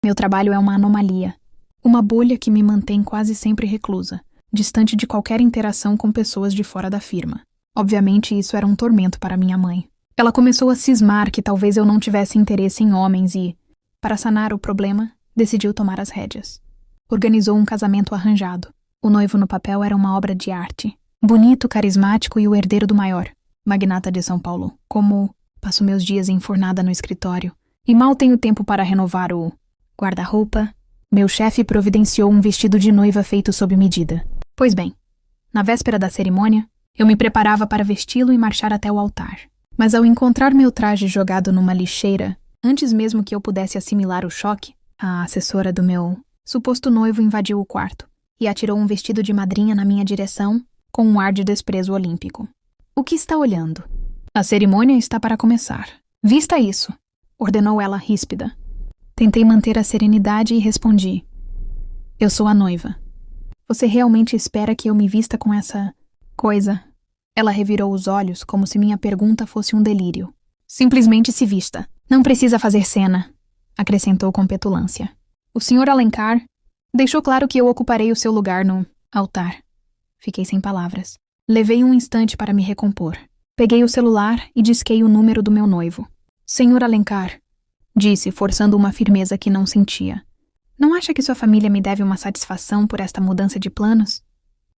Meu trabalho é uma anomalia. Uma bolha que me mantém quase sempre reclusa, distante de qualquer interação com pessoas de fora da firma. Obviamente, isso era um tormento para minha mãe. Ela começou a cismar que talvez eu não tivesse interesse em homens e, para sanar o problema, decidiu tomar as rédeas. Organizou um casamento arranjado. O noivo no papel era uma obra de arte. Bonito, carismático e o herdeiro do maior, magnata de São Paulo. Como passo meus dias enfurnada no escritório e mal tenho tempo para renovar o guarda-roupa, meu chefe providenciou um vestido de noiva feito sob medida. Pois bem, na véspera da cerimônia, eu me preparava para vesti-lo e marchar até o altar. Mas ao encontrar meu traje jogado numa lixeira, antes mesmo que eu pudesse assimilar o choque, a assessora do meu suposto noivo invadiu o quarto e atirou um vestido de madrinha na minha direção com um ar de desprezo olímpico. O que está olhando? A cerimônia está para começar. Vista isso, ordenou ela ríspida. Tentei manter a serenidade e respondi. Eu sou a noiva. Você realmente espera que eu me vista com essa coisa? Ela revirou os olhos como se minha pergunta fosse um delírio. Simplesmente se vista. Não precisa fazer cena, acrescentou com petulância. O Sr. Alencar deixou claro que eu ocuparei o seu lugar no altar. Fiquei sem palavras. Levei um instante para me recompor. Peguei o celular e disquei o número do meu noivo. Sr. Alencar, disse, forçando uma firmeza que não sentia. Não acha que sua família me deve uma satisfação por esta mudança de planos?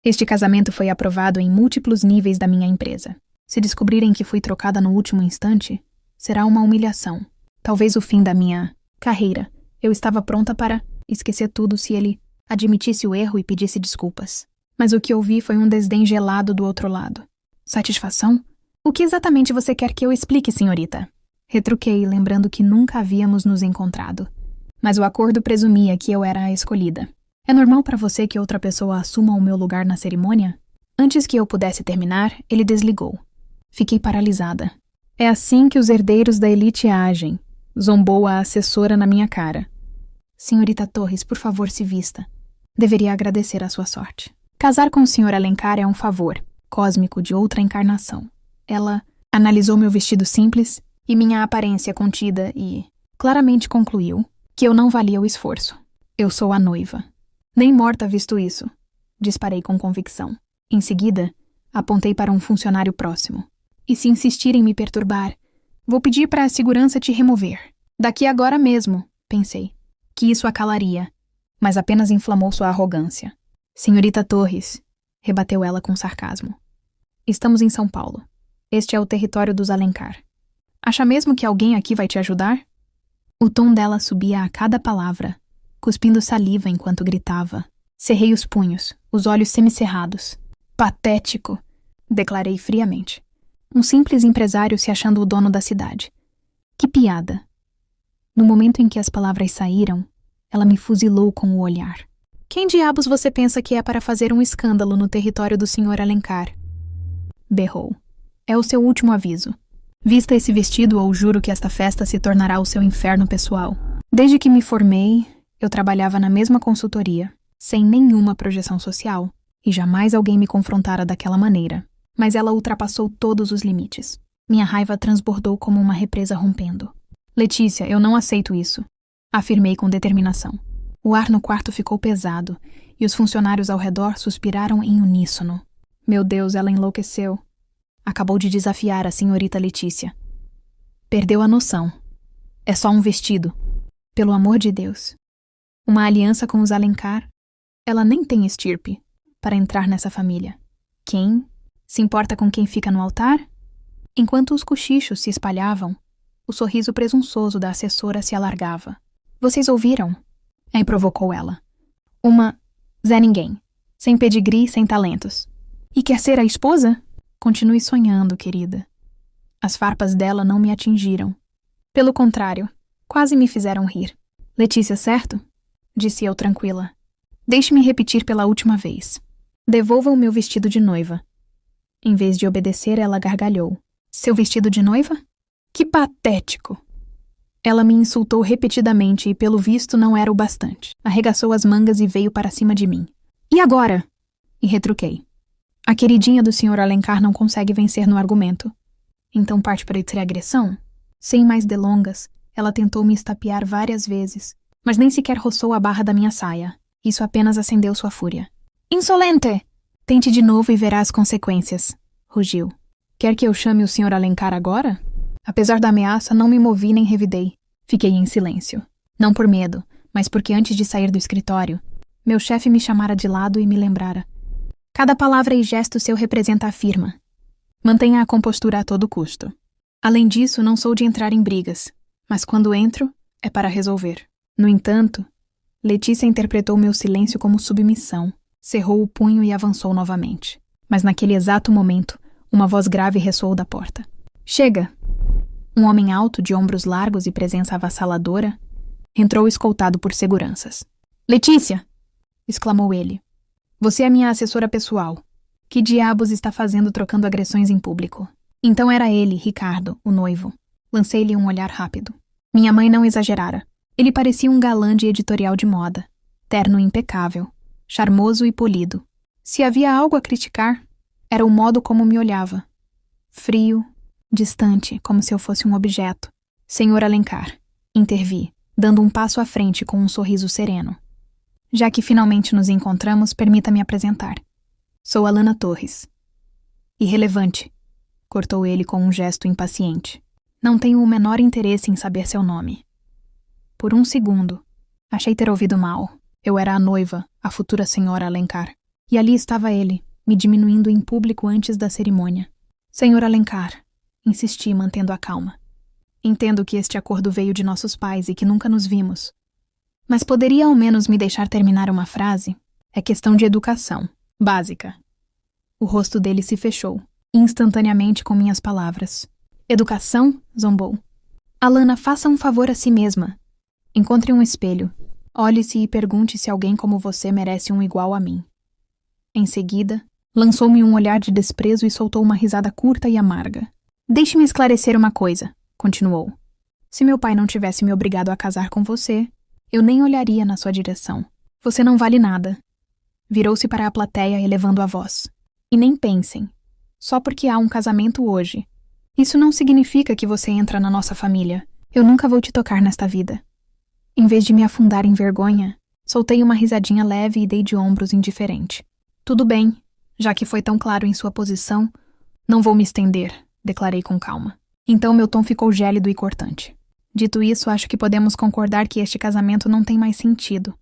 Este casamento foi aprovado em múltiplos níveis da minha empresa. Se descobrirem que fui trocada no último instante, será uma humilhação. Talvez o fim da minha carreira. Eu estava pronta para esquecer tudo se ele admitisse o erro e pedisse desculpas. Mas o que ouvi foi um desdém gelado do outro lado. Satisfação? O que exatamente você quer que eu explique, senhorita? Retruquei, lembrando que nunca havíamos nos encontrado. Mas o acordo presumia que eu era a escolhida. É normal para você que outra pessoa assuma o meu lugar na cerimônia? Antes que eu pudesse terminar, ele desligou. Fiquei paralisada. É assim que os herdeiros da elite agem, zombou a assessora na minha cara. Senhorita Torres, por favor, se vista. Deveria agradecer a sua sorte. Casar com o Sr. Alencar é um favor, cósmico de outra encarnação. Ela analisou meu vestido simples e minha aparência contida e claramente concluiu que eu não valia o esforço. Eu sou a noiva. Nem morta visto isso, disparei com convicção. Em seguida, apontei para um funcionário próximo. E se insistir em me perturbar, vou pedir para a segurança te remover. Daqui agora mesmo, pensei. Que isso a calaria, mas apenas inflamou sua arrogância. Senhorita Torres, rebateu ela com sarcasmo. Estamos em São Paulo. Este é o território dos Alencar. Acha mesmo que alguém aqui vai te ajudar? O tom dela subia a cada palavra, cuspindo saliva enquanto gritava. Cerrei os punhos, os olhos semicerrados. Patético, declarei friamente. Um simples empresário se achando o dono da cidade. Que piada. No momento em que as palavras saíram, ela me fuzilou com o olhar. Quem diabos você pensa que é para fazer um escândalo no território do Sr. Alencar? Berrou. É o seu último aviso. Vista esse vestido ou juro que esta festa se tornará o seu inferno pessoal. Desde que me formei, eu trabalhava na mesma consultoria, sem nenhuma projeção social, e jamais alguém me confrontara daquela maneira. Mas ela ultrapassou todos os limites. Minha raiva transbordou como uma represa rompendo. Letícia, eu não aceito isso, afirmei com determinação. O ar no quarto ficou pesado, e os funcionários ao redor suspiraram em uníssono. Meu Deus, ela enlouqueceu. Acabou de desafiar a senhorita Letícia. Perdeu a noção. É só um vestido. Pelo amor de Deus. Uma aliança com os Alencar? Ela nem tem estirpe para entrar nessa família. Quem se importa com quem fica no altar? Enquanto os cochichos se espalhavam, o sorriso presunçoso da assessora se alargava. Vocês ouviram? Provocou ela. Uma Zé Ninguém, sem pedigree, sem talentos. E quer ser a esposa? Continue sonhando, querida. As farpas dela não me atingiram. Pelo contrário, quase me fizeram rir. Letícia, certo? Disse eu tranquila. Deixe-me repetir pela última vez. Devolva o meu vestido de noiva. Em vez de obedecer, ela gargalhou. Seu vestido de noiva? Que patético! Ela me insultou repetidamente e, pelo visto, não era o bastante. Arregaçou as mangas e veio para cima de mim. E agora? E retruquei. A queridinha do Sr. Alencar não consegue vencer no argumento. Então parte para agressão? Sem mais delongas, ela tentou me estapear várias vezes, mas nem sequer roçou a barra da minha saia. Isso apenas acendeu sua fúria. Insolente! Tente de novo e verá as consequências, rugiu. Quer que eu chame o Sr. Alencar agora? Apesar da ameaça, não me movi nem revidei. Fiquei em silêncio. Não por medo, mas porque antes de sair do escritório, meu chefe me chamara de lado e me lembrara. Cada palavra e gesto seu representa a firma. Mantenha a compostura a todo custo. Além disso, não sou de entrar em brigas, mas quando entro, é para resolver. No entanto, Letícia interpretou meu silêncio como submissão, cerrou o punho e avançou novamente. Mas naquele exato momento, uma voz grave ressoou da porta. Chega! Um homem alto, de ombros largos e presença avassaladora, entrou escoltado por seguranças. Letícia! Exclamou ele. Você é minha assessora pessoal. Que diabos está fazendo trocando agressões em público? Então era ele, Ricardo, o noivo. Lancei-lhe um olhar rápido. Minha mãe não exagerara. Ele parecia um galã de editorial de moda. Terno impecável. Charmoso e polido. Se havia algo a criticar, era o modo como me olhava. Frio, distante, como se eu fosse um objeto. Senhor Alencar, intervi, dando um passo à frente com um sorriso sereno. Já que finalmente nos encontramos, permita-me apresentar. Sou Alana Torres. Irrelevante, cortou ele com um gesto impaciente. Não tenho o menor interesse em saber seu nome. Por um segundo, achei ter ouvido mal. Eu era a noiva, a futura senhora Alencar. E ali estava ele, me diminuindo em público antes da cerimônia. Senhor Alencar, insisti, mantendo a calma. Entendo que este acordo veio de nossos pais e que nunca nos vimos. Mas poderia ao menos me deixar terminar uma frase? É questão de educação, básica. O rosto dele se fechou, instantaneamente com minhas palavras. Educação? Zombou. Alana, faça um favor a si mesma. Encontre um espelho. Olhe-se e pergunte se alguém como você merece um igual a mim. Em seguida, lançou-me um olhar de desprezo e soltou uma risada curta e amarga. Deixe-me esclarecer uma coisa, continuou. Se meu pai não tivesse me obrigado a casar com você, eu nem olharia na sua direção. Você não vale nada. Virou-se para a plateia elevando a voz. E nem pensem. Só porque há um casamento hoje. Isso não significa que você entra na nossa família. Eu nunca vou te tocar nesta vida. Em vez de me afundar em vergonha, soltei uma risadinha leve e dei de ombros indiferente. Tudo bem, já que foi tão claro em sua posição, não vou me estender, declarei com calma. Então meu tom ficou gélido e cortante. Dito isso, acho que podemos concordar que este casamento não tem mais sentido.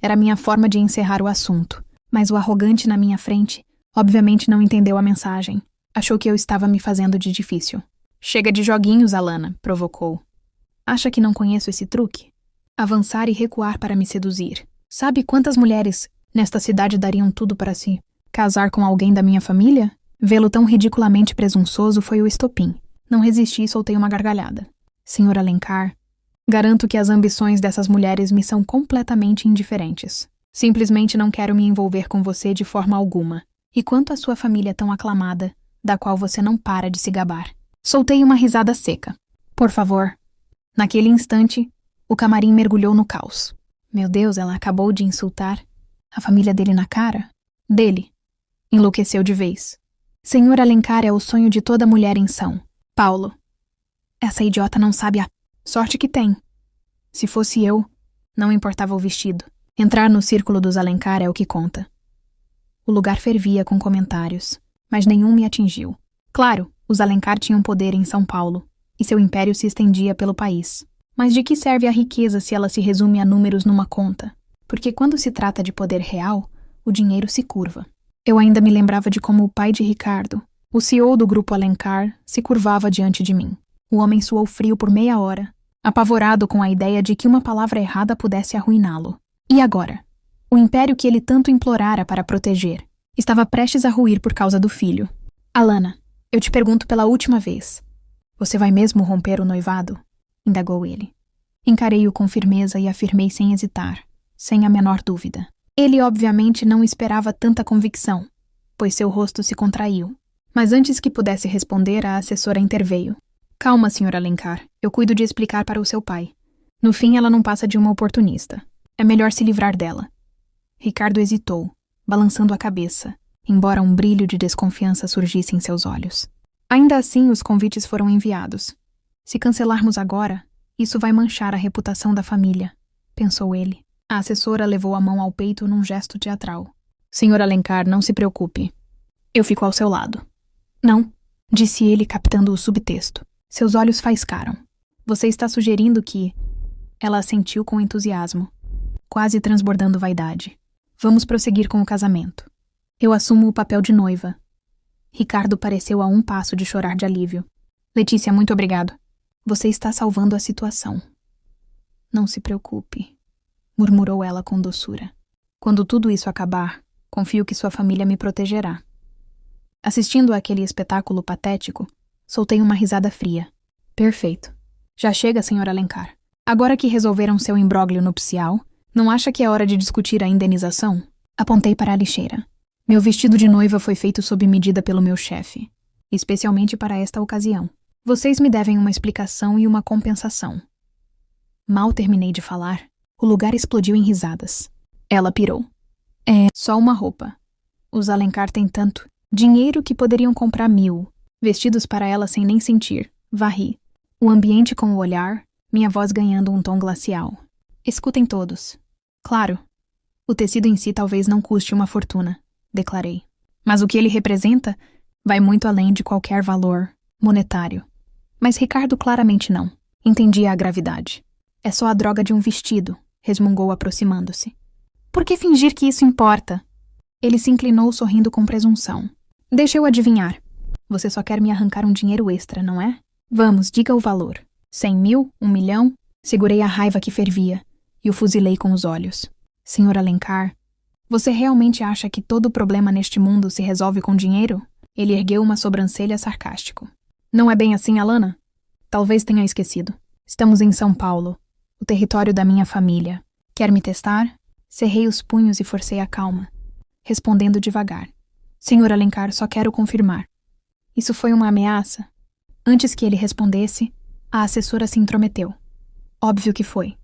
Era minha forma de encerrar o assunto, mas o arrogante na minha frente, obviamente não entendeu a mensagem. Achou que eu estava me fazendo de difícil. Chega de joguinhos, Alana, provocou. Acha que não conheço esse truque? Avançar e recuar para me seduzir. Sabe quantas mulheres nesta cidade dariam tudo para si? Casar com alguém da minha família? Vê-lo tão ridiculamente presunçoso foi o estopim. Não resisti e soltei uma gargalhada. Senhor Alencar, garanto que as ambições dessas mulheres me são completamente indiferentes. Simplesmente não quero me envolver com você de forma alguma. E quanto à sua família tão aclamada, da qual você não para de se gabar. Soltei uma risada seca. Por favor. Naquele instante, o camarim mergulhou no caos. Meu Deus, ela acabou de insultar a família dele na cara? Dele. Enlouqueceu de vez. Senhor Alencar é o sonho de toda mulher em São Paulo. Essa idiota não sabe a sorte que tem. Se fosse eu, não importava o vestido. Entrar no círculo dos Alencar é o que conta. O lugar fervia com comentários, mas nenhum me atingiu. Claro, os Alencar tinham poder em São Paulo, e seu império se estendia pelo país. Mas de que serve a riqueza se ela se resume a números numa conta? Porque quando se trata de poder real, o dinheiro se curva. Eu ainda me lembrava de como o pai de Ricardo, o CEO do grupo Alencar, se curvava diante de mim. O homem suou frio por meia hora, apavorado com a ideia de que uma palavra errada pudesse arruiná-lo. E agora? O império que ele tanto implorara para proteger estava prestes a ruir por causa do filho. Alana, eu te pergunto pela última vez. Você vai mesmo romper o noivado? Indagou ele. Encarei-o com firmeza e afirmei sem hesitar, sem a menor dúvida. Ele obviamente não esperava tanta convicção, pois seu rosto se contraiu. Mas antes que pudesse responder, a assessora interveio. Calma, Sr. Alencar, eu cuido de explicar para o seu pai. No fim, ela não passa de uma oportunista. É melhor se livrar dela. Ricardo hesitou, balançando a cabeça, embora um brilho de desconfiança surgisse em seus olhos. Ainda assim, os convites foram enviados. Se cancelarmos agora, isso vai manchar a reputação da família. pensou ele. A assessora levou a mão ao peito num gesto teatral. Senhor Alencar, não se preocupe. Eu fico ao seu lado. Não, disse ele, captando o subtexto. Seus olhos faiscaram. Você está sugerindo que... Ela assentiu com entusiasmo, quase transbordando vaidade. Vamos prosseguir com o casamento. Eu assumo o papel de noiva. Ricardo pareceu a um passo de chorar de alívio. Letícia, muito obrigado. Você está salvando a situação. Não se preocupe, murmurou ela com doçura. Quando tudo isso acabar, confio que sua família me protegerá. Assistindo àquele espetáculo patético, soltei uma risada fria. Perfeito. Já chega, Sr. Alencar. Agora que resolveram seu imbróglio nupcial, não acha que é hora de discutir a indenização? Apontei para a lixeira. Meu vestido de noiva foi feito sob medida pelo meu chefe, especialmente para esta ocasião. Vocês me devem uma explicação e uma compensação. Mal terminei de falar, o lugar explodiu em risadas. Ela pirou. É só uma roupa. Os Alencar têm tanto dinheiro que poderiam comprar 1000 vestidos para ela sem nem sentir. Varri. O ambiente com o olhar, minha voz ganhando um tom glacial. Escutem todos. Claro, o tecido em si talvez não custe uma fortuna, declarei. Mas o que ele representa vai muito além de qualquer valor monetário. Mas Ricardo claramente não. Entendia a gravidade. É só a droga de um vestido, resmungou aproximando-se. Por que fingir que isso importa? Ele se inclinou sorrindo com presunção. Deixa eu adivinhar. Você só quer me arrancar um dinheiro extra, não é? Vamos, diga o valor. 100.000? 1 milhão? Segurei a raiva que fervia e o fuzilei com os olhos. Senhor Alencar, você realmente acha que todo o problema neste mundo se resolve com dinheiro? Ele ergueu uma sobrancelha sarcástico. Não é bem assim, Alana? Talvez tenha esquecido. Estamos em São Paulo, o território da minha família. Quer me testar? Cerrei os punhos e forcei a calma, respondendo devagar. Senhor Alencar, só quero confirmar. Isso foi uma ameaça? Antes que ele respondesse, a assessora se intrometeu. Óbvio que foi.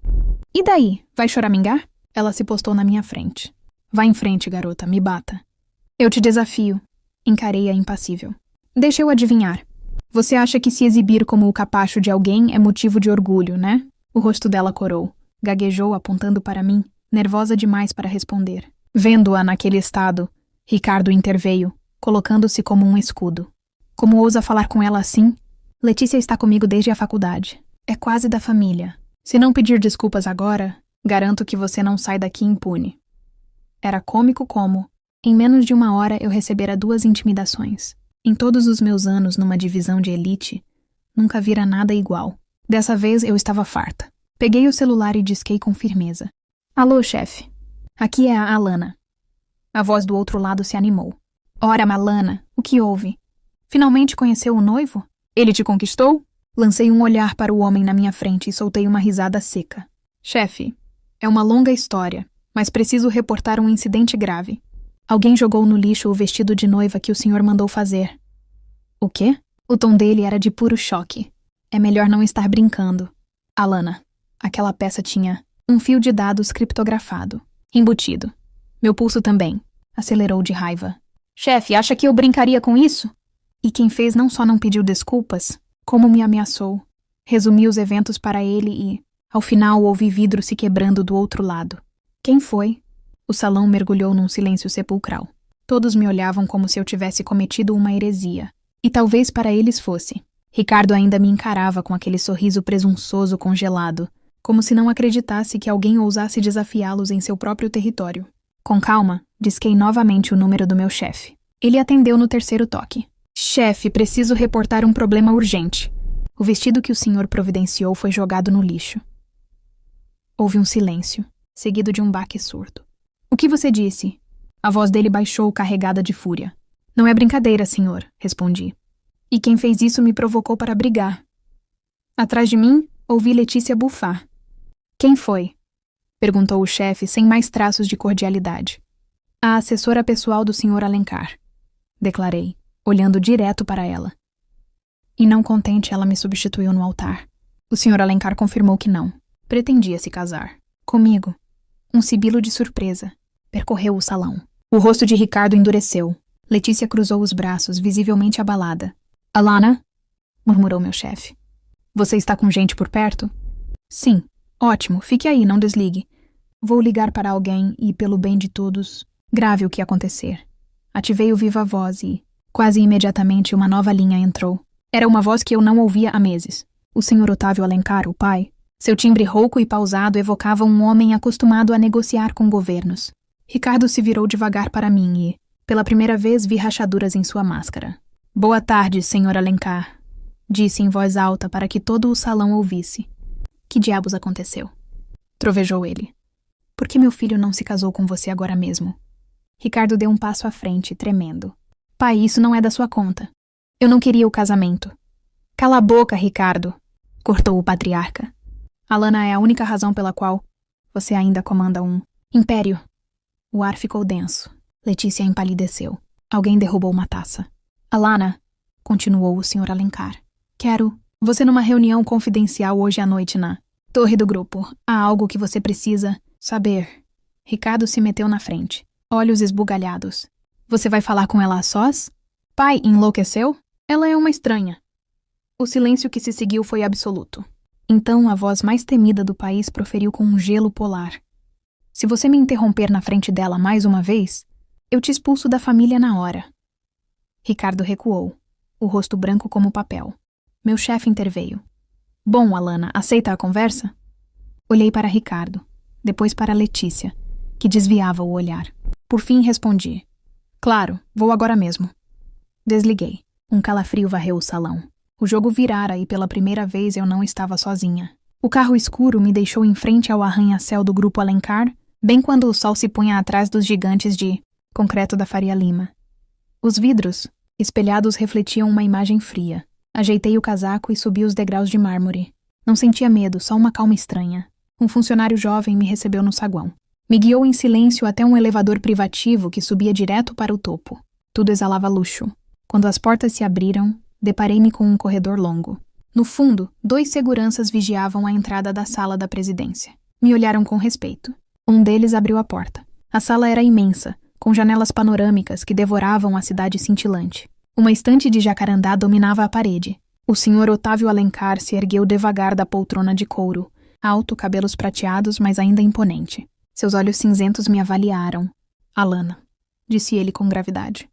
E daí? Vai choramingar? Ela se postou na minha frente. Vá em frente, garota, me bata. Eu te desafio. Encarei-a impassível. Deixa eu adivinhar. Você acha que se exibir como o capacho de alguém é motivo de orgulho, né? O rosto dela corou. Gaguejou apontando para mim, nervosa demais para responder. Vendo-a naquele estado, Ricardo interveio, colocando-se como um escudo. Como ousa falar com ela assim? Letícia está comigo desde a faculdade. É quase da família. Se não pedir desculpas agora, garanto que você não sai daqui impune. Era cômico como, em menos de 1 hora, eu recebera 2 intimidações. Em todos os meus anos numa divisão de elite, nunca vira nada igual. Dessa vez eu estava farta. Peguei o celular e disquei com firmeza. Alô, chefe. Aqui é a Alana. A voz do outro lado se animou. Ora, Malana, o que houve? Finalmente conheceu o noivo? Ele te conquistou? Lancei um olhar para o homem na minha frente e soltei uma risada seca. Chefe, é uma longa história, mas preciso reportar um incidente grave. Alguém jogou no lixo o vestido de noiva que o senhor mandou fazer. O quê? O tom dele era de puro choque. É melhor não estar brincando. Alana, aquela peça tinha um fio de dados criptografado, embutido. Meu pulso também. Acelerou de raiva. Chefe, acha que eu brincaria com isso? E quem fez não só não pediu desculpas, como me ameaçou. Resumi os eventos para ele e, ao final, ouvi vidro se quebrando do outro lado. Quem foi? O salão mergulhou num silêncio sepulcral. Todos me olhavam como se eu tivesse cometido uma heresia. E talvez para eles fosse. Ricardo ainda me encarava com aquele sorriso presunçoso congelado, como se não acreditasse que alguém ousasse desafiá-los em seu próprio território. Com calma, disquei novamente o número do meu chefe. Ele atendeu no 3º toque. Chefe, preciso reportar um problema urgente. O vestido que o senhor providenciou foi jogado no lixo. Houve um silêncio, seguido de um baque surdo. O que você disse? A voz dele baixou carregada de fúria. Não é brincadeira, senhor, respondi. E quem fez isso me provocou para brigar. Atrás de mim, ouvi Letícia bufar. Quem foi? Perguntou o chefe sem mais traços de cordialidade. A assessora pessoal do senhor Alencar, declarei, olhando direto para ela. E não contente, ela me substituiu no altar. O senhor Alencar confirmou que não. Pretendia se casar. Comigo. Um sibilo de surpresa. Percorreu o salão. O rosto de Ricardo endureceu. Letícia cruzou os braços, visivelmente abalada. Alana? Murmurou meu chefe. Você está com gente por perto? Sim. Ótimo, fique aí, não desligue. Vou ligar para alguém e, pelo bem de todos, grave o que acontecer. Ativei o viva voz e, quase imediatamente, uma nova linha entrou. Era uma voz que eu não ouvia há meses. O Sr. Otávio Alencar, o pai. Seu timbre rouco e pausado evocava um homem acostumado a negociar com governos. Ricardo se virou devagar para mim e, pela primeira vez, vi rachaduras em sua máscara. Boa tarde, Sr. Alencar, disse em voz alta para que todo o salão ouvisse. Que diabos aconteceu? Trovejou ele. Por que meu filho não se casou com você agora mesmo? Ricardo deu um passo à frente, tremendo. Pai, isso não é da sua conta. Eu não queria o casamento. Cala a boca, Ricardo, cortou o patriarca. Alana é a única razão pela qual você ainda comanda um império. O ar ficou denso. Letícia empalideceu. Alguém derrubou uma taça. Alana, continuou o Sr. Alencar. Quero você numa reunião confidencial hoje à noite na torre do grupo. Há algo que você precisa saber. Ricardo se meteu na frente, olhos esbugalhados. Você vai falar com ela a sós? Pai, enlouqueceu? Ela é uma estranha. O silêncio que se seguiu foi absoluto. Então a voz mais temida do país proferiu com um gelo polar. Se você me interromper na frente dela mais uma vez, eu te expulso da família na hora. Ricardo recuou, o rosto branco como papel. Meu chefe interveio. Bom, Alana, aceita a conversa? Olhei para Ricardo, depois para Letícia, que desviava o olhar. Por fim respondi. Claro, vou agora mesmo. Desliguei. Um calafrio varreu o salão. O jogo virara e pela primeira vez eu não estava sozinha. O carro escuro me deixou em frente ao arranha-céu do Grupo Alencar, bem quando o sol se punha atrás dos gigantes de concreto da Faria Lima. Os vidros, espelhados, refletiam uma imagem fria. Ajeitei o casaco e subi os degraus de mármore. Não sentia medo, só uma calma estranha. Um funcionário jovem me recebeu no saguão. Me guiou em silêncio até um elevador privativo que subia direto para o topo. Tudo exalava luxo. Quando as portas se abriram, deparei-me com um corredor longo. No fundo, 2 seguranças vigiavam a entrada da sala da presidência. Me olharam com respeito. Um deles abriu a porta. A sala era imensa, com janelas panorâmicas que devoravam a cidade cintilante. Uma estante de jacarandá dominava a parede. O Sr. Otávio Alencar se ergueu devagar da poltrona de couro, alto, cabelos prateados, mas ainda imponente. Seus olhos cinzentos me avaliaram. Alana, disse ele com gravidade.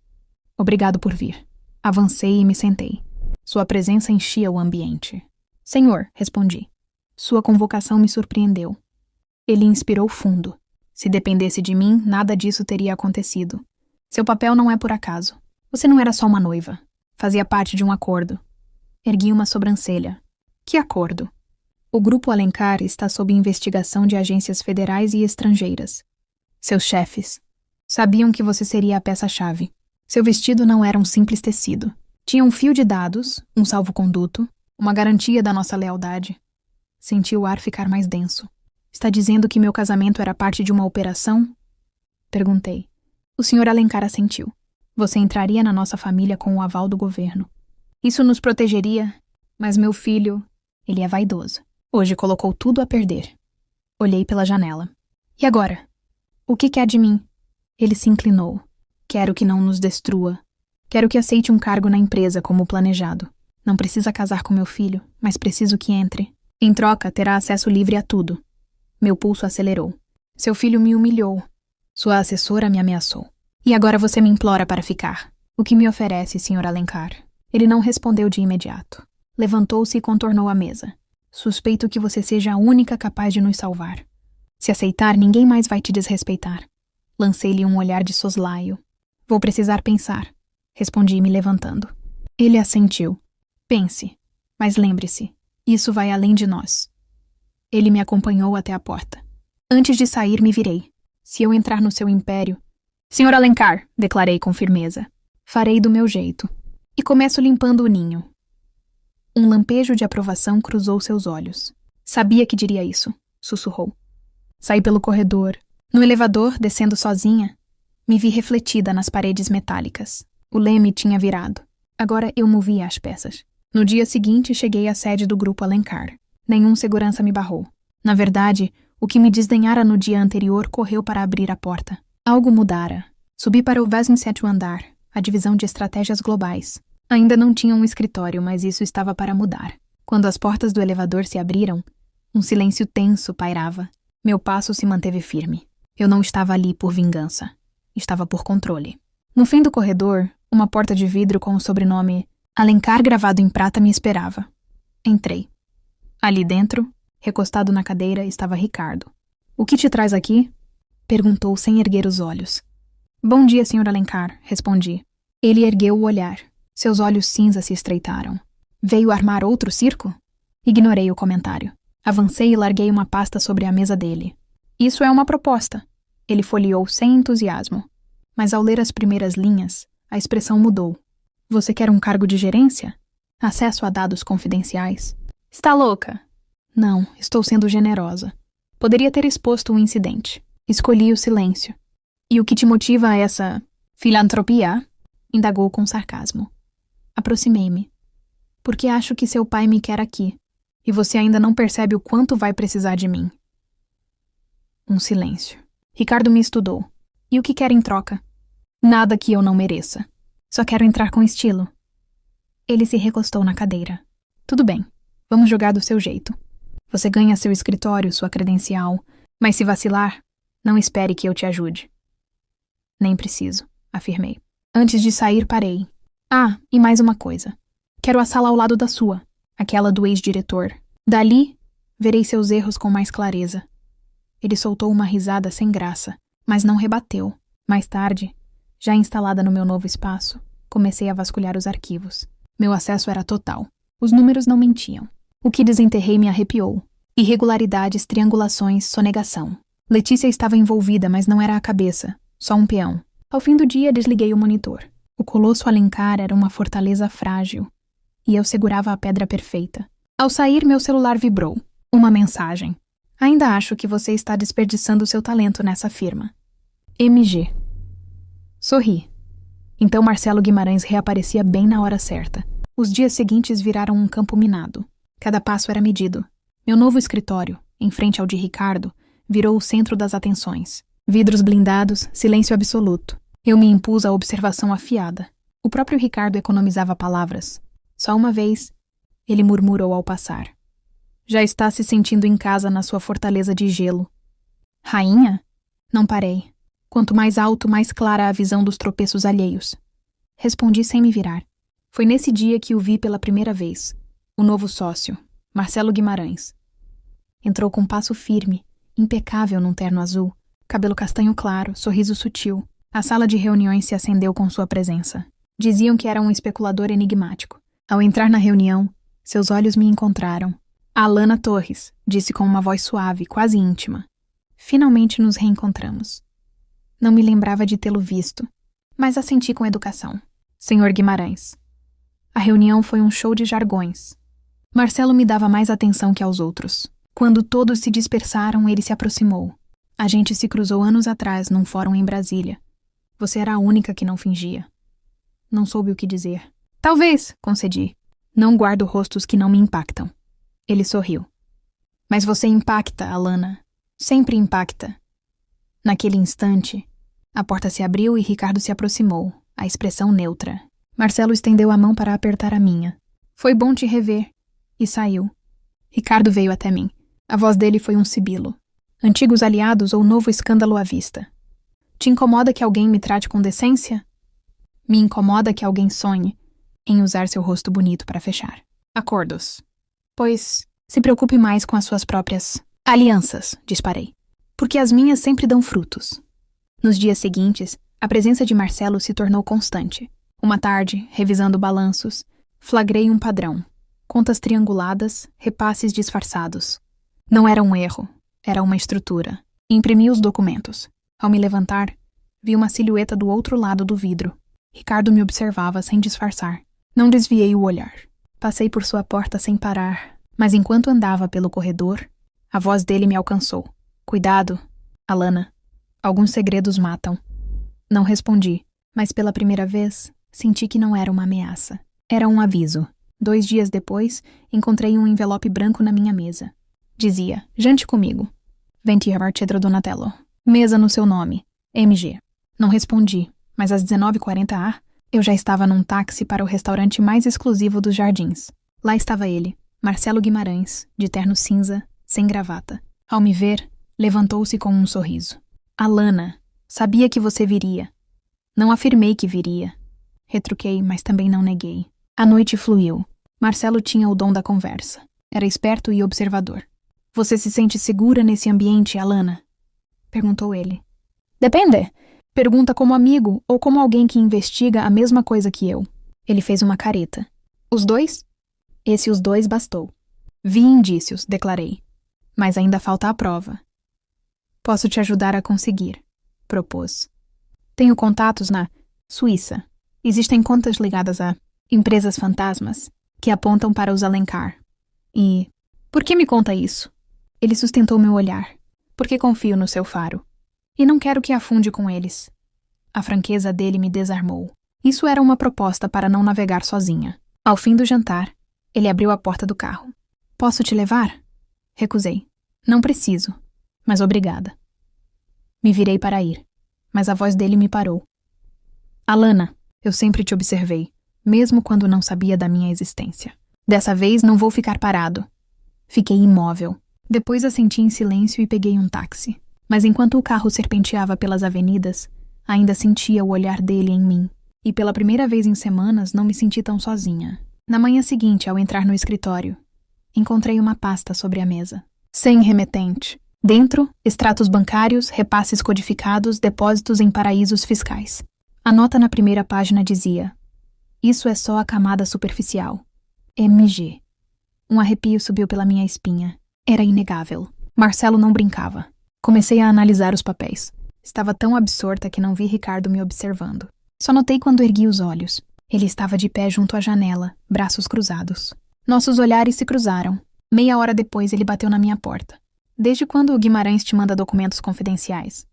Obrigado por vir. Avancei e me sentei. Sua presença enchia o ambiente. Senhor, respondi. Sua convocação me surpreendeu. Ele inspirou fundo. Se dependesse de mim, nada disso teria acontecido. Seu papel não é por acaso. Você não era só uma noiva. Fazia parte de um acordo. Ergui uma sobrancelha. Que acordo? O Grupo Alencar está sob investigação de agências federais e estrangeiras. Seus chefes sabiam que você seria a peça-chave. Seu vestido não era um simples tecido. Tinha um fio de dados, um salvo-conduto, uma garantia da nossa lealdade. Senti o ar ficar mais denso. Está dizendo que meu casamento era parte de uma operação? Perguntei. O Sr. Alencar assentiu. Você entraria na nossa família com o aval do governo. Isso nos protegeria, mas meu filho, ele é vaidoso. Hoje colocou tudo a perder. Olhei pela janela. E agora? O que quer de mim? Ele se inclinou. Quero que não nos destrua. Quero que aceite um cargo na empresa como planejado. Não precisa casar com meu filho, mas preciso que entre. Em troca, terá acesso livre a tudo. Meu pulso acelerou. Seu filho me humilhou. Sua assessora me ameaçou. E agora você me implora para ficar. O que me oferece, Sr. Alencar? Ele não respondeu de imediato. Levantou-se e contornou a mesa. Suspeito que você seja a única capaz de nos salvar. Se aceitar, ninguém mais vai te desrespeitar. Lancei-lhe um olhar de soslaio. Vou precisar pensar, respondi me levantando. Ele assentiu. Pense, mas lembre-se, isso vai além de nós. Ele me acompanhou até a porta. Antes de sair, me virei. Se eu entrar no seu império... Sr. Alencar, declarei com firmeza. Farei do meu jeito. E começo limpando o ninho. Um lampejo de aprovação cruzou seus olhos. Sabia que diria isso, sussurrou. Saí pelo corredor. No elevador, descendo sozinha, me vi refletida nas paredes metálicas. O leme tinha virado. Agora eu movia as peças. No dia seguinte, cheguei à sede do Grupo Alencar. Nenhum segurança me barrou. Na verdade, o que me desdenhara no dia anterior correu para abrir a porta. Algo mudara. Subi para o 27º andar, a divisão de estratégias globais. Ainda não tinha um escritório, mas isso estava para mudar. Quando as portas do elevador se abriram, Um silêncio tenso pairava. Meu passo se manteve firme. Eu não estava ali por vingança. Estava por controle. No fim do corredor, uma porta de vidro com o sobrenome Alencar gravado em prata me esperava. Entrei. Ali dentro, recostado na cadeira, estava Ricardo. "O que te traz aqui?" perguntou sem erguer os olhos. "Bom dia, Sr. Alencar", respondi. Ele ergueu o olhar. Seus olhos cinza se estreitaram. "Veio armar outro circo?" Ignorei o comentário. Avancei e larguei uma pasta sobre a mesa dele. "Isso é uma proposta." Ele folheou sem entusiasmo. Mas ao ler as primeiras linhas, a expressão mudou. "Você quer um cargo de gerência? Acesso a dados confidenciais?" "Está louca?" "Não, estou sendo generosa. Poderia ter exposto o incidente. Escolhi o silêncio." "E o que te motiva a essa filantropia?" indagou com sarcasmo. Aproximei-me. "Porque acho que seu pai me quer aqui, e você ainda não percebe o quanto vai precisar de mim." Um silêncio. Ricardo me estudou. "E o que quer em troca?" "Nada que eu não mereça. Só quero entrar com estilo." Ele se recostou na cadeira. "Tudo bem, vamos jogar do seu jeito. Você ganha seu escritório, sua credencial, mas se vacilar, não espere que eu te ajude." "Nem preciso", afirmei. Antes de sair, parei. "Ah, e mais uma coisa. Quero a sala ao lado da sua, aquela do ex-diretor. Dali, verei seus erros com mais clareza." Ele soltou uma risada sem graça, mas não rebateu. Mais tarde, já instalada no meu novo espaço, comecei a vasculhar os arquivos. Meu acesso era total. Os números não mentiam. O que desenterrei me arrepiou. Irregularidades, triangulações, sonegação. Letícia estava envolvida, mas não era a cabeça, só um peão. Ao fim do dia, desliguei o monitor. O colosso Alencar era uma fortaleza frágil, e eu segurava a pedra perfeita. Ao sair, meu celular vibrou. Uma mensagem. "Ainda acho que você está desperdiçando seu talento nessa firma. MG." Sorri. Então Marcelo Guimarães reaparecia bem na hora certa. Os dias seguintes viraram um campo minado. Cada passo era medido. Meu novo escritório, em frente ao de Ricardo, virou o centro das atenções. Vidros blindados, silêncio absoluto. Eu me impus à observação afiada. O próprio Ricardo economizava palavras. Só uma vez, ele murmurou ao passar. "Já está se sentindo em casa na sua fortaleza de gelo." "Rainha?" Não parei. Quanto mais alto, mais clara a visão dos tropeços alheios. Respondi sem me virar. Foi nesse dia que o vi pela primeira vez. O novo sócio, Marcelo Guimarães. Entrou com passo firme, impecável num terno azul, cabelo castanho claro, sorriso sutil. A sala de reuniões se acendeu com sua presença. Diziam que era um especulador enigmático. Ao entrar na reunião, seus olhos me encontraram. "Alana Torres", disse com uma voz suave, quase íntima. "Finalmente nos reencontramos." Não me lembrava de tê-lo visto, mas assenti com educação. "Senhor Guimarães." A reunião foi um show de jargões. Marcelo me dava mais atenção que aos outros. Quando todos se dispersaram, ele se aproximou. A gente se cruzou anos atrás num fórum em Brasília. Você era a única que não fingia. Não soube o que dizer. "Talvez", concedi. "Não guardo rostos que não me impactam." Ele sorriu. "Mas você impacta, Alana. Sempre impacta." Naquele instante, a porta se abriu e Ricardo se aproximou, a expressão neutra. Marcelo estendeu a mão para apertar a minha. "Foi bom te rever." E saiu. Ricardo veio até mim. A voz dele foi um sibilo. "Antigos aliados ou novo escândalo à vista?" "Te incomoda que alguém me trate com decência?" "Me incomoda que alguém sonhe em usar seu rosto bonito para fechar acordos." "Pois, se preocupe mais com as suas próprias alianças", disparei. "Porque as minhas sempre dão frutos." Nos dias seguintes, a presença de Marcelo se tornou constante. Uma tarde, revisando balanços, flagrei um padrão. Contas trianguladas, repasses disfarçados. Não era um erro, era uma estrutura. Imprimi os documentos. Ao me levantar, vi uma silhueta do outro lado do vidro. Ricardo me observava sem disfarçar. Não desviei o olhar. Passei por sua porta sem parar, mas enquanto andava pelo corredor, a voz dele me alcançou. "Cuidado, Alana. Alguns segredos matam." Não respondi, mas pela primeira vez, senti que não era uma ameaça. Era um aviso. 2 dias depois, encontrei um envelope branco na minha mesa. Dizia: "Jante comigo. 20 Marcedro Donatello. Mesa no seu nome. MG." Não respondi, mas às 19h40 eu já estava num táxi para o restaurante mais exclusivo dos Jardins. Lá estava ele, Marcelo Guimarães, de terno cinza, sem gravata. Ao me ver, levantou-se com um sorriso. Alana, sabia que você viria. Não afirmei que viria. Retruquei, mas também não neguei. A noite fluiu. Marcelo tinha o dom da conversa. Era esperto e observador. Você se sente segura nesse ambiente, Alana? Perguntou ele. Depende. Pergunta como amigo ou como alguém que investiga a mesma coisa que eu. Ele fez uma careta. Os dois? Os dois bastou. Vi indícios, declarei. Mas ainda falta a prova. Posso te ajudar a conseguir, propôs. Tenho contatos na Suíça. Existem contas ligadas a empresas fantasmas que apontam para os Alencar. E... por que me conta isso? Ele sustentou meu olhar. Porque confio no seu faro. E não quero que afunde com eles. A franqueza dele me desarmou. Isso era uma proposta para não navegar sozinha. Ao fim do jantar, ele abriu a porta do carro. Posso te levar? Recusei. Não preciso, mas obrigada. Me virei para ir, mas a voz dele me parou. Alana, eu sempre te observei, mesmo quando não sabia da minha existência. Dessa vez não vou ficar parado. Fiquei imóvel. Depois assenti em silêncio e peguei um táxi. Mas enquanto o carro serpenteava pelas avenidas, ainda sentia o olhar dele em mim. E pela primeira vez em semanas não me senti tão sozinha. Na manhã seguinte, ao entrar no escritório, encontrei uma pasta sobre a mesa. Sem remetente. Dentro, extratos bancários, repasses codificados, depósitos em paraísos fiscais. A nota na primeira página dizia: isso é só a camada superficial. MG. Um arrepio subiu pela minha espinha. Era inegável. Marcelo não brincava. Comecei a analisar os papéis. Estava tão absorta que não vi Ricardo me observando. Só notei quando ergui os olhos. Ele estava de pé junto à janela, braços cruzados. Nossos olhares se cruzaram. Meia hora depois ele bateu na minha porta. Desde quando o Guimarães te manda documentos confidenciais?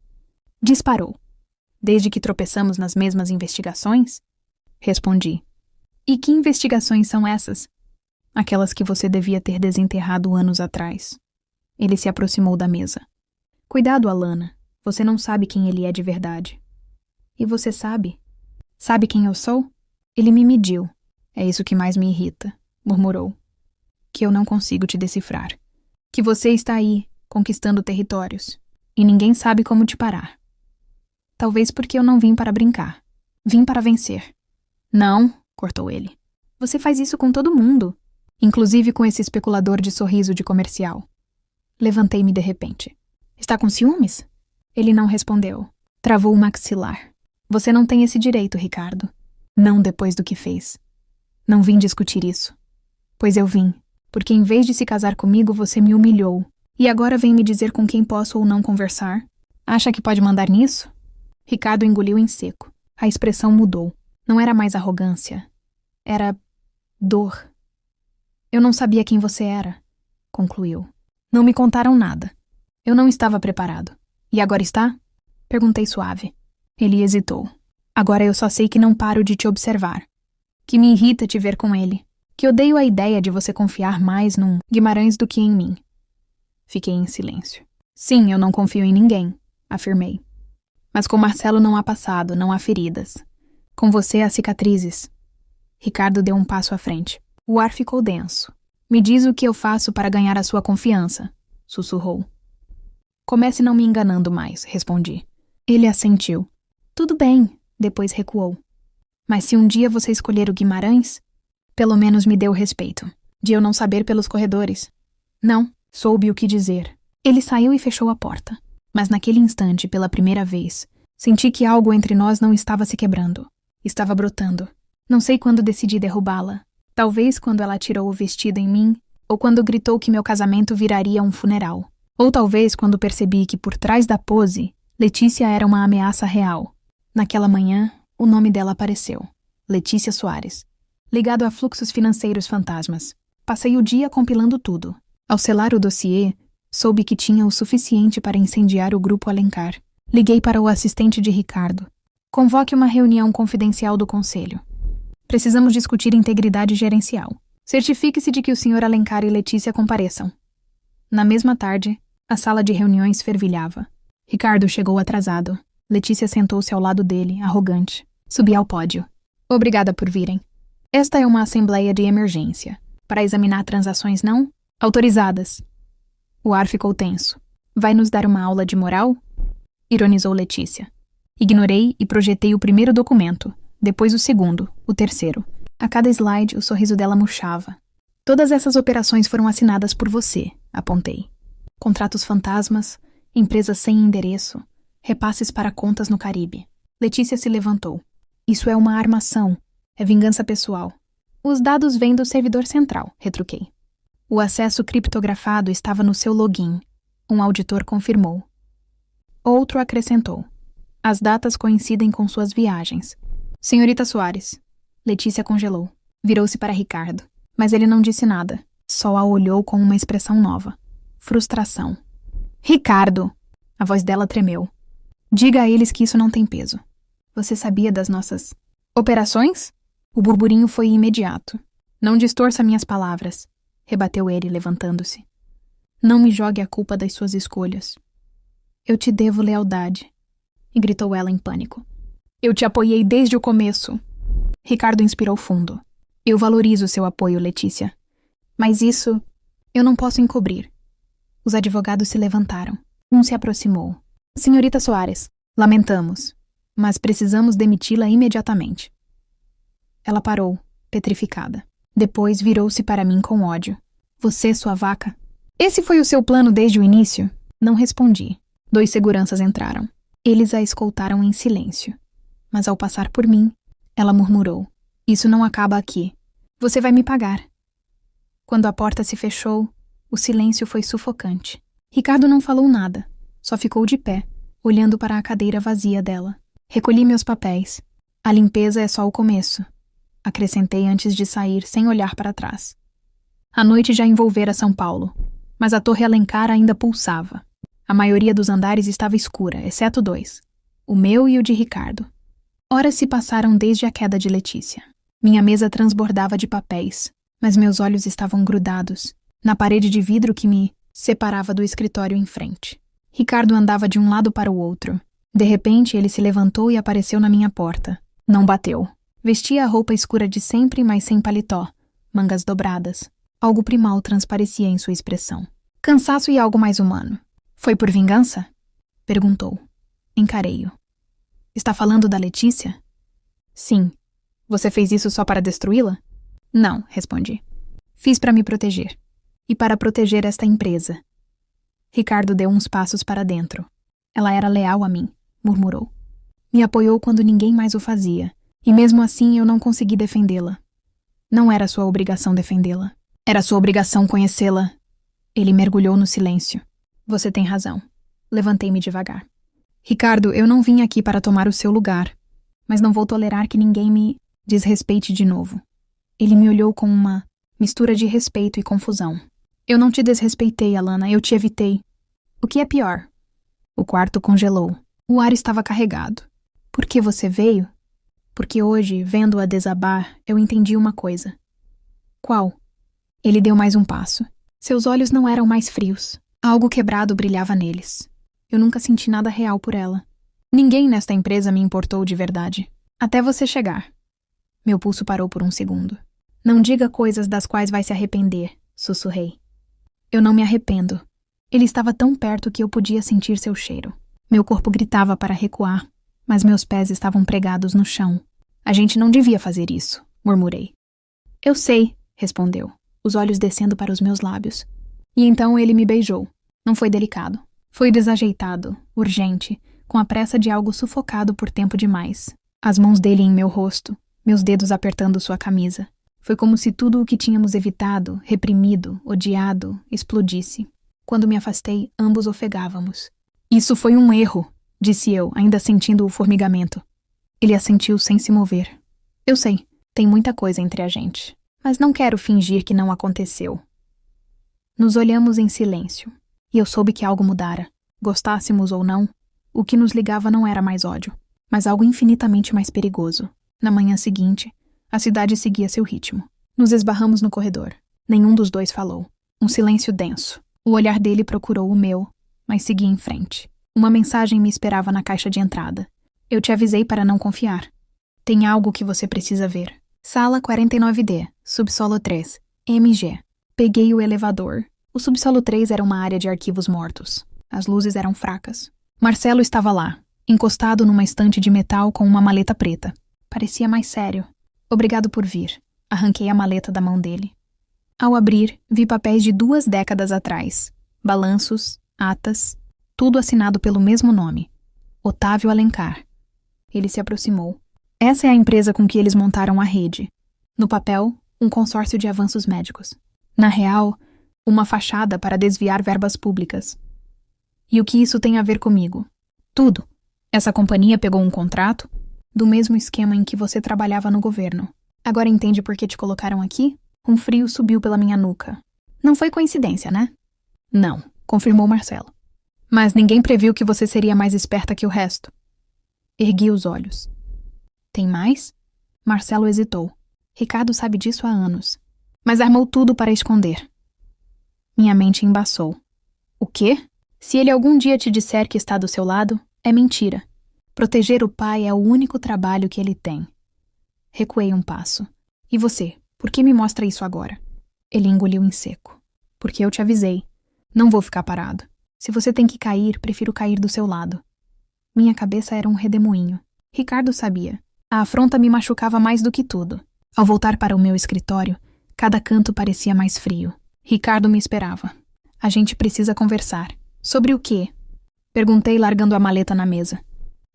Disparou. Desde que tropeçamos nas mesmas investigações? Respondi. E que investigações são essas? Aquelas que você devia ter desenterrado anos atrás. Ele se aproximou da mesa. Cuidado, Alana. Você não sabe quem ele é de verdade. E você sabe? Sabe quem eu sou? Ele me mediu. É isso que mais me irrita, murmurou. Que eu não consigo te decifrar. Que você está aí, conquistando territórios. E ninguém sabe como te parar. Talvez porque eu não vim para brincar. Vim para vencer. Não, cortou ele. Você faz isso com todo mundo. Inclusive com esse especulador de sorriso de comercial. Levantei-me de repente. Está com ciúmes? Ele não respondeu. Travou o maxilar. Você não tem esse direito, Ricardo. Não depois do que fez. Não vim discutir isso. Pois eu vim, porque em vez de se casar comigo, você me humilhou. E agora vem me dizer com quem posso ou não conversar? Acha que pode mandar nisso? Ricardo engoliu em seco. A expressão mudou. Não era mais arrogância. Era dor. Eu não sabia quem você era, concluiu. Não me contaram nada. Eu não estava preparado. E agora está? Perguntei suave. Ele hesitou. Agora eu só sei que não paro de te observar. Que me irrita te ver com ele. Que odeio a ideia de você confiar mais num Guimarães do que em mim. Fiquei em silêncio. Sim, eu não confio em ninguém, afirmei. Mas com Marcelo não há passado, não há feridas. Com você há cicatrizes. Ricardo deu um passo à frente. O ar ficou denso. Me diz o que eu faço para ganhar a sua confiança, sussurrou. Comece não me enganando mais, respondi. Ele assentiu. Tudo bem, depois recuou. Mas se um dia você escolher o Guimarães, pelo menos me deu respeito. De eu não saber pelos corredores. Não, soube o que dizer. Ele saiu e fechou a porta. Mas naquele instante, pela primeira vez, senti que algo entre nós não estava se quebrando. Estava brotando. Não sei quando decidi derrubá-la. Talvez quando ela tirou o vestido em mim, ou quando gritou que meu casamento viraria um funeral. Ou talvez quando percebi que por trás da pose, Letícia era uma ameaça real. Naquela manhã, o nome dela apareceu. Letícia Soares. Ligado a fluxos financeiros fantasmas. Passei o dia compilando tudo. Ao selar o dossiê, soube que tinha o suficiente para incendiar o grupo Alencar. Liguei para o assistente de Ricardo. Convoque uma reunião confidencial do conselho. Precisamos discutir integridade gerencial. Certifique-se de que o Sr. Alencar e Letícia compareçam. Na mesma tarde, a sala de reuniões fervilhava. Ricardo chegou atrasado. Letícia sentou-se ao lado dele, arrogante. Subi ao pódio. Obrigada por virem. Esta é uma assembleia de emergência. Para examinar transações não autorizadas. O ar ficou tenso. Vai nos dar uma aula de moral? Ironizou Letícia. Ignorei e projetei o primeiro documento, depois o segundo, o terceiro. A cada slide, o sorriso dela murchava. Todas essas operações foram assinadas por você, apontei. Contratos fantasmas, empresas sem endereço, repasses para contas no Caribe. Letícia se levantou. Isso é uma armação. É vingança pessoal. Os dados vêm do servidor central, retruquei. O acesso criptografado estava no seu login. Um auditor confirmou. Outro acrescentou. As datas coincidem com suas viagens. Senhorita Soares. Letícia congelou. Virou-se para Ricardo. Mas ele não disse nada. Só a olhou com uma expressão nova. Frustração. Ricardo! A voz dela tremeu. Diga a eles que isso não tem peso. Você sabia das nossas operações? O burburinho foi imediato. Não distorça minhas palavras, rebateu ele, levantando-se. Não me jogue a culpa das suas escolhas. Eu te devo lealdade, e gritou ela em pânico. Eu te apoiei desde o começo. Ricardo inspirou fundo. Eu valorizo seu apoio, Letícia. Mas isso eu não posso encobrir. Os advogados se levantaram. Um se aproximou. Senhorita Soares, lamentamos, mas precisamos demiti-la imediatamente. Ela parou, petrificada. Depois virou-se para mim com ódio. Você, sua vaca? Esse foi o seu plano desde o início? Não respondi. 2 seguranças entraram. Eles a escoltaram em silêncio. Mas ao passar por mim, ela murmurou. Isso não acaba aqui. Você vai me pagar. Quando a porta se fechou, o silêncio foi sufocante. Ricardo não falou nada, só ficou de pé, olhando para a cadeira vazia dela. Recolhi meus papéis. A limpeza é só o começo, acrescentei antes de sair sem olhar para trás. A noite já envolvera São Paulo, mas a Torre Alencar ainda pulsava. A maioria dos andares estava escura, exceto 2, o meu e o de Ricardo. Horas se passaram desde a queda de Letícia. Minha mesa transbordava de papéis, mas meus olhos estavam grudados na parede de vidro que me separava do escritório em frente. Ricardo andava de um lado para o outro. De repente, ele se levantou e apareceu na minha porta. Não bateu. Vestia a roupa escura de sempre, mas sem paletó, mangas dobradas. Algo primal transparecia em sua expressão. Cansaço e algo mais humano. Foi por vingança? Perguntou. Encarei-o. Está falando da Letícia? Sim. Você fez isso só para destruí-la? Não, respondi. Fiz para me proteger. E para proteger esta empresa. Ricardo deu uns passos para dentro. Ela era leal a mim, murmurou. Me apoiou quando ninguém mais o fazia. E mesmo assim eu não consegui defendê-la. Não era sua obrigação defendê-la. Era sua obrigação conhecê-la. Ele mergulhou no silêncio. Você tem razão. Levantei-me devagar. Ricardo, eu não vim aqui para tomar o seu lugar. Mas não vou tolerar que ninguém me desrespeite de novo. Ele me olhou com uma mistura de respeito e confusão. Eu não te desrespeitei, Alana, eu te evitei. O que é pior? O quarto congelou. O ar estava carregado. Por que você veio? Porque hoje, vendo-a desabar, eu entendi uma coisa. Qual? Ele deu mais um passo. Seus olhos não eram mais frios. Algo quebrado brilhava neles. Eu nunca senti nada real por ela. Ninguém nesta empresa me importou de verdade. Até você chegar. Meu pulso parou por um segundo. Não diga coisas das quais vai se arrepender, sussurrei. Eu não me arrependo. Ele estava tão perto que eu podia sentir seu cheiro. Meu corpo gritava para recuar, mas meus pés estavam pregados no chão. A gente não devia fazer isso, murmurei. Eu sei, respondeu, os olhos descendo para os meus lábios. E então ele me beijou. Não foi delicado. Foi desajeitado, urgente, com a pressa de algo sufocado por tempo demais. As mãos dele em meu rosto, meus dedos apertando sua camisa. Foi como se tudo o que tínhamos evitado, reprimido, odiado, explodisse. Quando me afastei, ambos ofegávamos. Isso foi um erro, disse eu, ainda sentindo o formigamento. Ele assentiu sem se mover. Eu sei, tem muita coisa entre a gente, mas não quero fingir que não aconteceu. Nos olhamos em silêncio, e eu soube que algo mudara. Gostássemos ou não, o que nos ligava não era mais ódio, mas algo infinitamente mais perigoso. Na manhã seguinte, a cidade seguia seu ritmo. Nos esbarramos no corredor. Nenhum dos dois falou. Um silêncio denso. O olhar dele procurou o meu, mas seguia em frente. Uma mensagem me esperava na caixa de entrada. Eu te avisei para não confiar. Tem algo que você precisa ver. Sala 49D, subsolo 3, MG. Peguei o elevador. O subsolo 3 era uma área de arquivos mortos. As luzes eram fracas. Marcelo estava lá, encostado numa estante de metal com uma maleta preta. Parecia mais sério. Obrigado por vir. Arranquei a maleta da mão dele. Ao abrir, vi papéis de 2 décadas atrás. Balanços, atas, tudo assinado pelo mesmo nome. Otávio Alencar. Ele se aproximou. Essa é a empresa com que eles montaram a rede. No papel, um consórcio de avanços médicos. Na real, uma fachada para desviar verbas públicas. E o que isso tem a ver comigo? Tudo. Essa companhia pegou um contrato do mesmo esquema em que você trabalhava no governo. Agora entende por que te colocaram aqui? Um frio subiu pela minha nuca. Não foi coincidência, né? Não, confirmou Marcelo. Mas ninguém previu que você seria mais esperta que o resto. Ergui os olhos. Tem mais? Marcelo hesitou. Ricardo sabe disso há anos. Mas armou tudo para esconder. Minha mente embaçou. O quê? Se ele algum dia te disser que está do seu lado, é mentira. Proteger o pai é o único trabalho que ele tem. Recuei um passo. E você, por que me mostra isso agora? Ele engoliu em seco. Porque eu te avisei. Não vou ficar parado. Se você tem que cair, prefiro cair do seu lado. Minha cabeça era um redemoinho. Ricardo sabia. A afronta me machucava mais do que tudo. Ao voltar para o meu escritório, cada canto parecia mais frio. Ricardo me esperava. A gente precisa conversar. Sobre o quê? Perguntei, largando a maleta na mesa.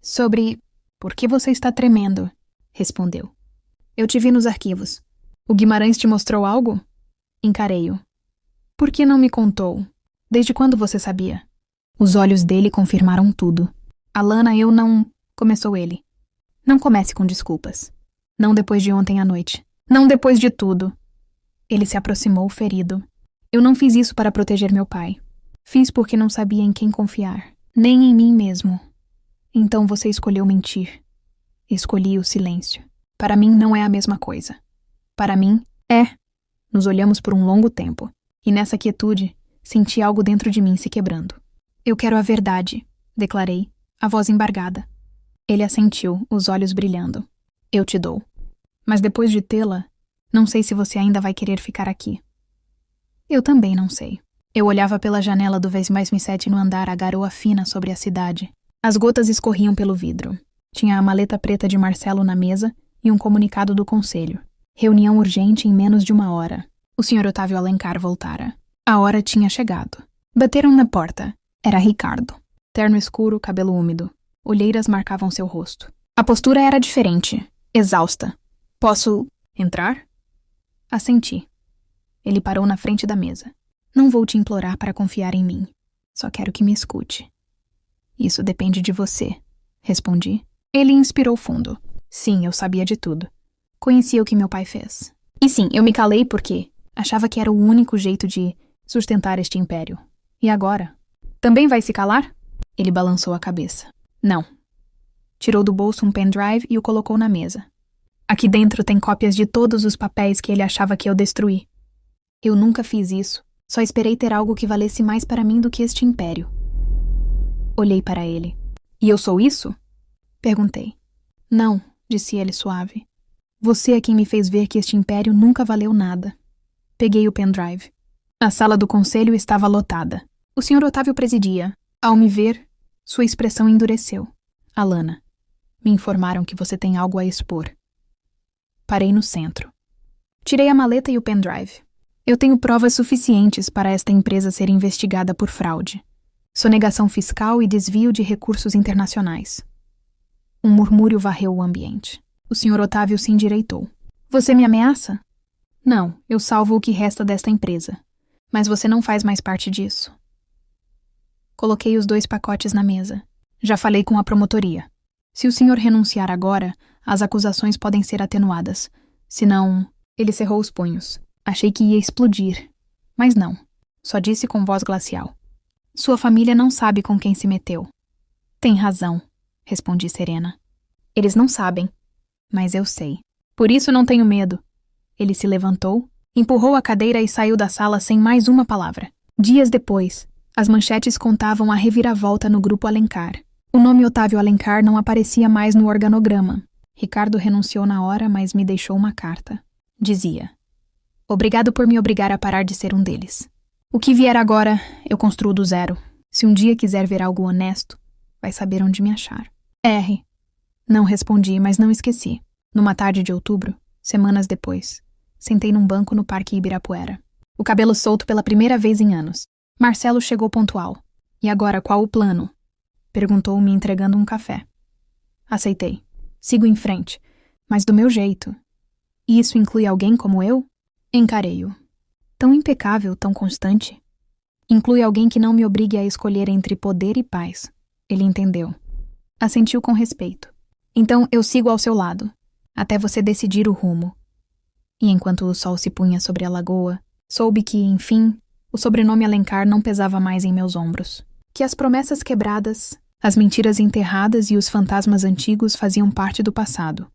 Sobre... Por que você está tremendo? Respondeu. Eu te vi nos arquivos. O Guimarães te mostrou algo? Encarei-o. Por que não me contou? Desde quando você sabia? Os olhos dele confirmaram tudo. Alana, eu não... Começou ele. Não comece com desculpas. Não depois de ontem à noite. Não depois de tudo. Ele se aproximou, ferido. Eu não fiz isso para proteger meu pai. Fiz porque não sabia em quem confiar. Nem em mim mesmo. Então você escolheu mentir. Escolhi o silêncio. Para mim não é a mesma coisa. Para mim, é. Nos olhamos por um longo tempo. E nessa quietude, senti algo dentro de mim se quebrando. Eu quero a verdade, declarei, a voz embargada. Ele assentiu, os olhos brilhando. Eu te dou. Mas depois de tê-la, não sei se você ainda vai querer ficar aqui. Eu também não sei. Eu olhava pela janela do +7 no andar a garoa fina sobre a cidade. As gotas escorriam pelo vidro. Tinha a maleta preta de Marcelo na mesa e um comunicado do conselho. Reunião urgente em menos de 1 hora. O Sr. Otávio Alencar voltara. A hora tinha chegado. Bateram na porta. Era Ricardo. Terno escuro, cabelo úmido. Olheiras marcavam seu rosto. A postura era diferente. Exausta. Posso entrar? Assenti. Ele parou na frente da mesa. Não vou te implorar para confiar em mim. Só quero que me escute. Isso depende de você, respondi. Ele inspirou fundo. Sim, eu sabia de tudo. Conhecia o que meu pai fez. E sim, eu me calei porque achava que era o único jeito de sustentar este império. E agora? Também vai se calar? Ele balançou a cabeça. Não. Tirou do bolso um pendrive e o colocou na mesa. Aqui dentro tem cópias de todos os papéis que ele achava que eu destruí. Eu nunca fiz isso. Só esperei ter algo que valesse mais para mim do que este império. Olhei para ele. E eu sou isso? Perguntei. Não, disse ele suave. Você é quem me fez ver que este império nunca valeu nada. Peguei o pendrive. A sala do conselho estava lotada. O Sr. Otávio presidia. Ao me ver, sua expressão endureceu. Alana, me informaram que você tem algo a expor. Parei no centro. Tirei a maleta e o pendrive. Eu tenho provas suficientes para esta empresa ser investigada por fraude, sonegação fiscal e desvio de recursos internacionais. Um murmúrio varreu o ambiente. O Sr. Otávio se endireitou. Você me ameaça? Não, eu salvo o que resta desta empresa. Mas você não faz mais parte disso. Coloquei os 2 pacotes na mesa. Já falei com a promotoria. Se o senhor renunciar agora, as acusações podem ser atenuadas. Senão... Ele cerrou os punhos. Achei que ia explodir. Mas não. Só disse com voz glacial. Sua família não sabe com quem se meteu. Tem razão, respondi serena. Eles não sabem. Mas eu sei. Por isso não tenho medo. Ele se levantou, empurrou a cadeira e saiu da sala sem mais uma palavra. Dias depois, as manchetes contavam a reviravolta no grupo Alencar. O nome Otávio Alencar não aparecia mais no organograma. Ricardo renunciou na hora, mas me deixou uma carta. Dizia: Obrigado por me obrigar a parar de ser um deles. O que vier agora, eu construo do zero. Se um dia quiser ver algo honesto, vai saber onde me achar. R. Não respondi, mas não esqueci. Numa tarde de outubro, semanas depois, sentei num banco no Parque Ibirapuera. O cabelo solto pela primeira vez em anos. Marcelo chegou pontual. E agora, qual o plano? Perguntou, me entregando um café. Aceitei. Sigo em frente, mas do meu jeito. E isso inclui alguém como eu? Encarei-o. Tão impecável, tão constante. Inclui alguém que não me obrigue a escolher entre poder e paz. Ele entendeu. Assentiu com respeito. Então eu sigo ao seu lado, até você decidir o rumo. E enquanto o sol se punha sobre a lagoa, soube que, enfim, o sobrenome Alencar não pesava mais em meus ombros. Que as promessas quebradas, as mentiras enterradas e os fantasmas antigos faziam parte do passado.